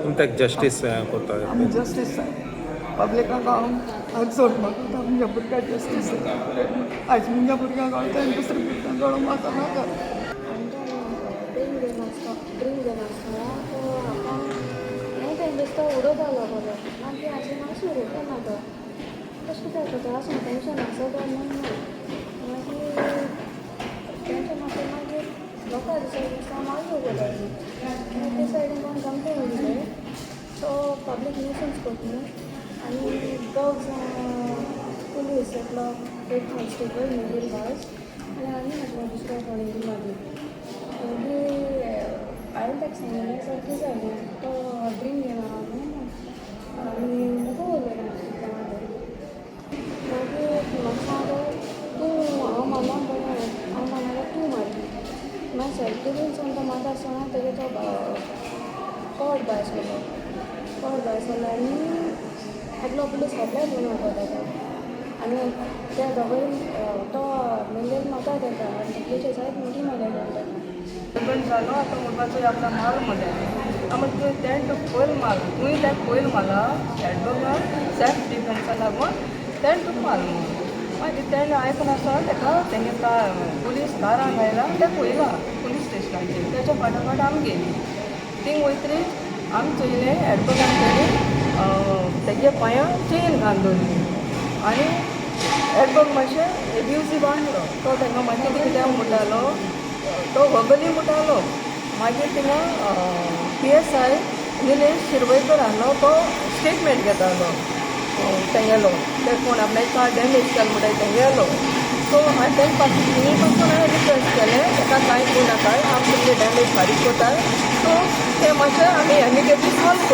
तुम ताका जस्टीस कोता आमी जस्टीस जाय पब्लिकाक हांव सोड म्हाका आमच्या भुरग्याक जस्टीस जाय आयज मुंगे भुरग्यांक कळटा आनी दुसऱ्या भुरग्यांक कळोवंक म्हाका नाका ड्रीम घेवन आसतना तो म्हाका हें तें दिसता उडोवपाक लागलो मागीर हाचे मातशें उडोवपा ना तो तशें कित्याक करता आसूं टेंशन आसा तो म्हणून मागीर टेंशन आसा मागीर लोकां दिसता मागीर उगोले ते सायडीन कोण कंप्लेन दिले तो पब्लीक न्यूसन्स करता आनी ड्रग्स पुलीस येतलो हेड कॉन्स्टेबल मिडील वाज आनी आनी म्हज्या दुसऱ्या कॉलेजी मागीर मागीर हांवें ताका सांगिल्लें सारकें जालें तो ड्रीम घेवन आहा न्हू आनी मुगो उलयलें मागीर म्हाका सांगलो तूं हांव मामा बरें हांव मानालो तूं मारली मागीर सेल्फी सांगता म्हाका आसतना तेगे तो कॉड भायर सरलो आनी एकलो पुलीस हेडलायट म्हणून उबो आनी त्या दोगांय तो मिलेल म्हाका तेका आनी तेचे जायत मोठी मेळ्ळें ताका पण जालो आतां म्हणपाचो आपला मार म्हणलें आमी तुवें तें पयल मार तुवें तें पयल मारला एडबर्गाक सेल्फ डिफेन्सा लागून तें तुका मार म्हणून मागीर तेणें आयकून आसा तेका तेंगे पुलीस कारान आयला तें पयला पुलीस स्टेशनाचेर तेच्या फाटाफाट आमी गेली थिंग वयतरी आमी चोयलें एडबर्गान तेणी तेगे पांयां चेन घालून दवरली आनी एडबर्ग मातशें एब्युजीव आहलो तो तेंगा मातशें कितें कितें म्हणटालो तो वगली म्हणटालो मागीर थिंगा PSI निलेश शिरवयकर आहलो तो स्टेटमेंट घेतालो तेंगेलो ते कोण आपल्या कार डॅमेज केलो म्हणटाय तेंगेलो सो हांवें तें थिंगे पासून हांवें रिक्वेस्ट केलें ताका कांय करूं नाका हांव तुमगे डॅमेज फारीक कोताय सो तें मातशें आमी एमिकेटली सॉल्व